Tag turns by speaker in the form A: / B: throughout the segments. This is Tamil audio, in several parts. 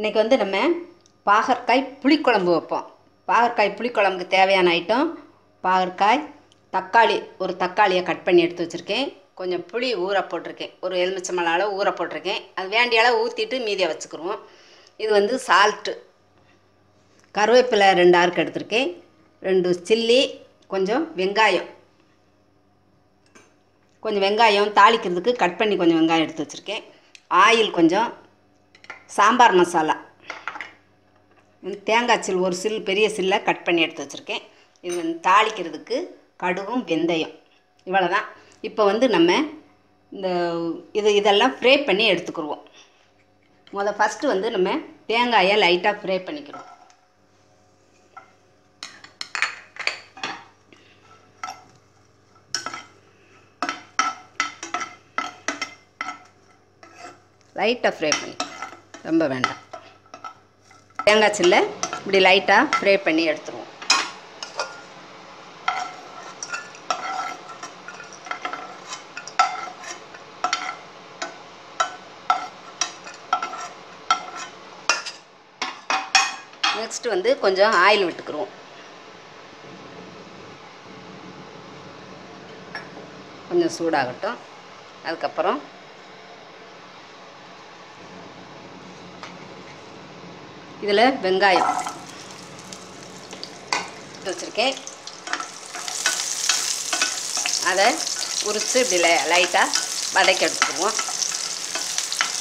A: இன்றைக்கி வந்து நம்ம பாகற்காய் புளிக்குழம்பு வைப்போம். பாகற்காய் புளிக்குழம்புக்கு தேவையான ஐட்டம் பாகற்காய், தக்காளி, ஒரு தக்காளியை கட் பண்ணி எடுத்து வச்சுருக்கேன். கொஞ்சம் புளி ஊற போட்டிருக்கேன், ஒரு எலுமிச்சம்பழம் அளவு ஊற போட்டிருக்கேன். அது வேண்டிய அளவு ஊற்றிட்டு மீதியை வச்சுக்கிடுவோம். இது வந்து சால்ட்டு, கருவேப்பிலை 2 ஆறுக்கு எடுத்திருக்கேன், 2 சில்லி, கொஞ்சம் வெங்காயம் தாளிக்கிறதுக்கு கட் பண்ணி கொஞ்சம் வெங்காயம் எடுத்து வச்சுருக்கேன். ஆயில் கொஞ்சம், சாம்பார் மசாலா, தேங்காய் சில் ஒரு சில் பெரிய சில்லை கட் பண்ணி எடுத்து வச்சுருக்கேன். இது வந்து தாளிக்கிறதுக்கு கடுகும் வெந்தயம், இவ்வளோ தான். இப்போ வந்து நம்ம இதெல்லாம் ஃப்ரை பண்ணி எடுத்துக்கிடுவோம். ஃபஸ்ட்டு வந்து நம்ம தேங்காயை லைட்டாக ஃப்ரை பண்ணிக்கிறோம். லைட்டாக ஃப்ரை பண்ணி, ரொம்ப வேண்டாம். தேங்காய் சில்லை இப்படி லைட்டாக ஃப்ரை பண்ணி எடுத்துருவோம். நெக்ஸ்ட்டு வந்து கொஞ்சம் ஆயில் விட்டுக்குருவோம். கொஞ்சம் சூடாகட்டும். அதுக்கப்புறம் இதில் வெங்காயம் வச்சுருக்கேன், அதை உரித்து இப்படி லைட்டாக வதக்கி எடுத்துக்குவோம்.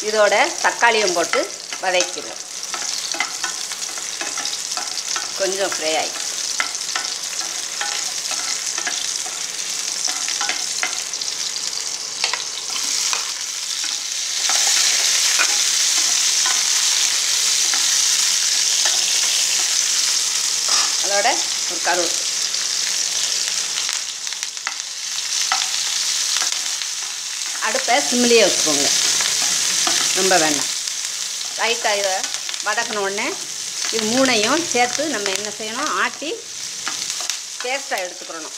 A: இதோட தக்காளியும் போட்டு வதக்கிடுவோம். கொஞ்சம் ஃப்ரை ஆகி அதோட ஒரு கருவேப்பிலை, அடுப்பை சிம்மிலேயே வச்சுக்கோங்க, ரொம்ப வேண்டாம். லைட்டாக இதை வதக்கின உடனே இது 3ஐயும் சேர்த்து நம்ம என்ன செய்யணும், ஆட்டி பேஸ்ட்டாக எடுத்துக்கிறணும்.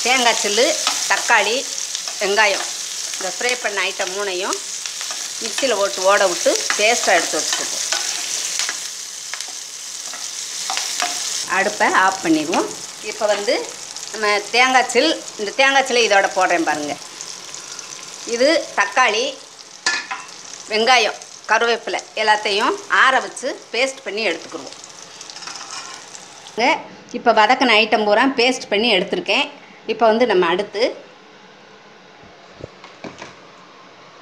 A: தேங்காய் சில்லு, தக்காளி, வெங்காயம், இந்த ஃப்ரை பண்ண ஐட்டம் 3ஐயும் மிக்சியில் போட்டு ஓட விட்டு பேஸ்ட்டாக எடுத்து வச்சுக்குவோம். அடுப்பை ஆஃப் பண்ணிடுவோம். இப்போ வந்து நம்ம இந்த தேங்காய் சில்லை இதோட போடுறேன் பாருங்கள். இது தக்காளி, வெங்காயம், கருவேப்பிலை எல்லாத்தையும் ஆற வச்சு பேஸ்ட் பண்ணி எடுத்துக்கிடுவோம். இப்போ வதக்கின ஐட்டம் பூரா பேஸ்ட் பண்ணி எடுத்துருக்கேன். இப்போ வந்து நம்ம அடுத்து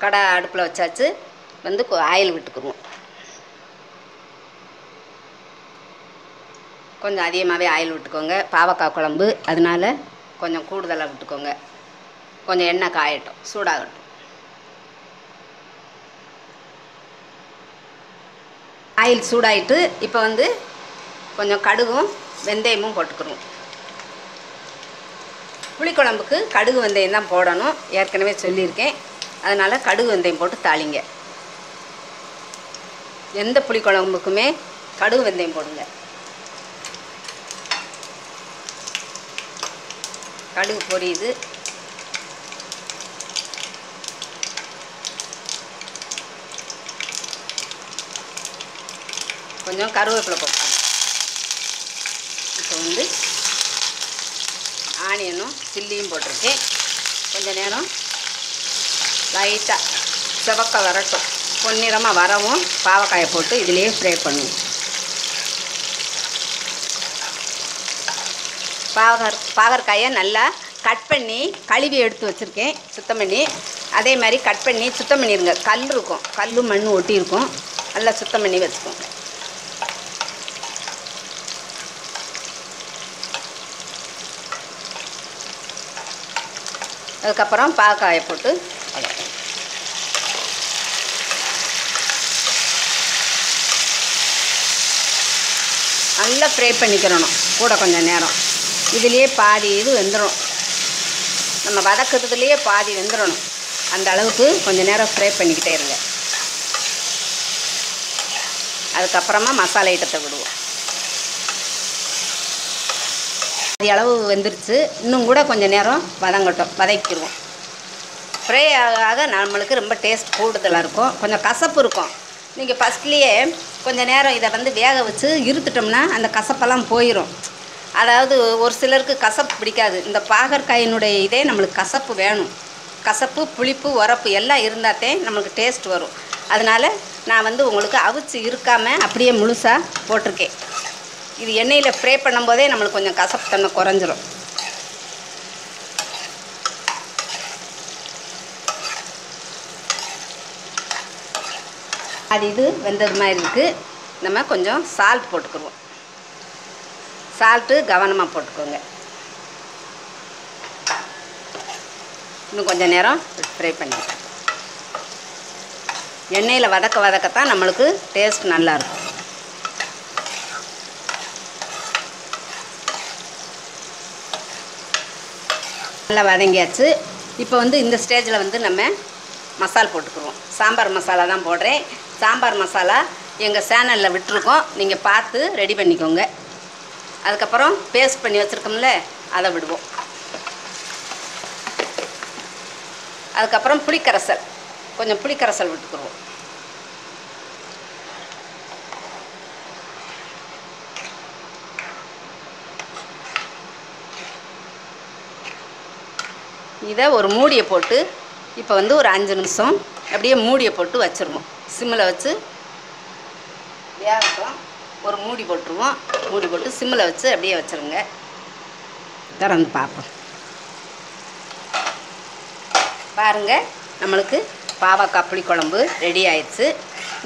A: கடை அடுப்பில் வச்சாச்சு. வந்து ஆயில் விட்டுக்குருவோம். கொஞ்சம் அதிகமாகவே ஆயில் விட்டுக்கோங்க, பாவக்காய் குழம்பு, அதனால் கொஞ்சம் கூடுதலாக விட்டுக்கோங்க. கொஞ்சம் எண்ணெய் காயட்டும், சூடாகட்டும். ஆயில் சூடாயிட்டு இப்போ வந்து கொஞ்சம் கடுகும் வெந்தயமும் போட்டுக்கிறோம். புளிக்குழம்புக்கு கடுகு வெந்தயம் தான் போடணும், ஏற்கனவே சொல்லியிருக்கேன். அதனால் கடுகு வெந்தயம் போட்டு தாளிங்க. எந்த புளிக்குழம்புக்குமே கடுகு வெந்தயம் போடுங்க. கடுகு பொரியுது. கொஞ்சம் கருவேப்பிலை போட்டுக்கணும். இப்போ வந்து ஆனியனும் சில்லியும் போட்டிருக்கேன். கொஞ்சம் நேரம் லைட்டாக செவக்க வரட்டும். பொன்னிறமாக வரவும் பாவக்காயை போட்டு இதிலேயே ஃப்ரை பண்ணுவோம். பாகற்காயை நல்லா கட் பண்ணி கழுவி எடுத்து வச்சுருக்கேன், சுத்தம் பண்ணி. அதே மாதிரி கட் பண்ணி சுத்தம் பண்ணிடுங்க. கல் இருக்கும், கல் மண் ஒட்டி இருக்கும், நல்லா சுத்தம் பண்ணி வச்சுக்கோங்க. அதுக்கப்புறம் பாகற்காயை போட்டு நல்லா ஃப்ரை பண்ணிக்கிறணும். கூட கொஞ்சம் நேரம் இதுலேயே பாதி இது வெந்துடும். நம்ம வதக்கிறதுலேயே பாதி வெந்துடணும். அந்த அளவுக்கு கொஞ்சம் நேரம் ஃப்ரை பண்ணிக்கிட்டே இருங்க. அதுக்கப்புறமா மசாலா ஐட்டத்தை விடுவோம். பாதி அளவு வெந்துருச்சு, இன்னும் கூட கொஞ்சம் நேரம் வதக்கிடுவோம். ஃப்ரை ஆக நம்மளுக்கு ரொம்ப டேஸ்ட் கூடுதலாக இருக்கும். கொஞ்சம் கசப்பு இருக்கும், நீங்கள் ஃபஸ்ட்லேயே கொஞ்சம் நேரம் இதை வந்து வேக வச்சு இருத்துட்டோம்னா அந்த கசப்பெல்லாம் போயிடும். அதாவது ஒரு சிலருக்கு கசப்பு பிடிக்காது. இந்த பாகற்காயினுடைய இதே நம்மளுக்கு கசப்பு வேணும். கசப்பு, புளிப்பு, உரப்பு எல்லாம் இருந்தாத்தே நம்மளுக்கு டேஸ்ட் வரும். அதனால் நான் வந்து உங்களுக்கு அவிச்சு இருக்காமல் அப்படியே முழுசாக போட்டிருக்கேன். இது எண்ணெயில் ஃப்ரை பண்ணும்போதே நம்மளுக்கு கொஞ்சம் கசப்பு தன்மை குறைஞ்சிரும். அது இது வெந்தது மாதிரி இருக்குது. நம்ம கொஞ்சம் சால்ட் போட்டுக்குருவோம். சால்ட்டு கவனமாக போட்டுக்கோங்க. இன்னும் கொஞ்சம் நேரம் ஃப்ரை பண்ணிக்கலாம். எண்ணெயில் வதக்கத்தான் நம்மளுக்கு டேஸ்ட் நல்லாயிருக்கும். நல்லா வதங்கியாச்சு. இப்போ வந்து இந்த ஸ்டேஜில் வந்து நம்ம மசாலா போட்டுக்குருவோம். சாம்பார் மசாலா தான் போடுறேன். சாம்பார் மசாலா எங்கள் சேனலில் விட்டுருக்கோம், நீங்கள் பார்த்து ரெடி பண்ணிக்கோங்க. அதுக்கப்புறம் பேஸ்ட் பண்ணி வச்சுருக்கோம்ல, அதை விடுவோம். அதுக்கப்புறம் புளிக்கரைசல், கொஞ்சம் புளிக்கரைசல் விட்டுக்குருவோம். இதை ஒரு மூடியை போட்டு இப்போ வந்து ஒரு 5 நிமிஷம் அப்படியே மூடியை போட்டு வச்சுருவோம். சிம்மில் வச்சு வேகட்டும். ஒரு மூடி போட்டுருவோம். மூடி போட்டு சிம்மில் வச்சு அப்படியே வச்சுருங்க. திறந்து பார்ப்போம். பாருங்கள், நம்மளுக்கு பாவக்காய் புளிக்குழம்பு ரெடி ஆயிடுச்சு.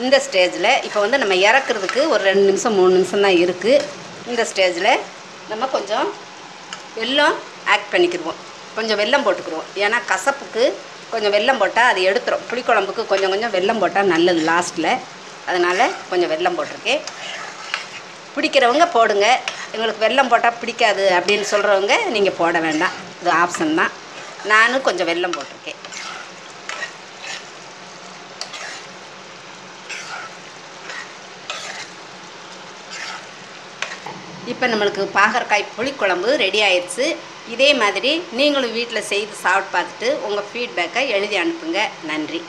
A: இந்த ஸ்டேஜில் இப்போ வந்து நம்ம இறக்குறதுக்கு ஒரு 2 நிமிஷம் 3 நிமிஷம் தான் இருக்குது. இந்த ஸ்டேஜில் நம்ம கொஞ்சம் வெல்லம் ஆட் பண்ணிக்கிடுவோம். கொஞ்சம் வெல்லம் போட்டுக்கிடுவோம். ஏன்னா கசப்புக்கு கொஞ்சம் வெல்லம் போட்டால் அது எடுத்துரும். புளிக்குழம்புக்கு கொஞ்சம் வெல்லம் போட்டால் நல்லது லாஸ்ட்டில். அதனால் கொஞ்சம் வெல்லம் போட்டிருக்கேன். பிடிக்கிறவங்க போடுங்க. எங்களுக்கு வெல்லம் போட்டால் பிடிக்காது அப்படின்னு சொல்கிறவங்க நீங்கள் போட வேண்டாம், இது ஆப்ஷன் தான். நானும் கொஞ்சம் வெல்லம் போட்டிருக்கேன். இப்போ நம்மளுக்கு பாகற்காய் புளிக்குழம்பு ரெடி ஆயிடுச்சு. இதே மாதிரி நீங்களும் வீட்டில் செய்து சாப்பிட்டு பார்த்துட்டு உங்கள் ஃபீட்பேக்கை எழுதி அனுப்புங்க. நன்றி.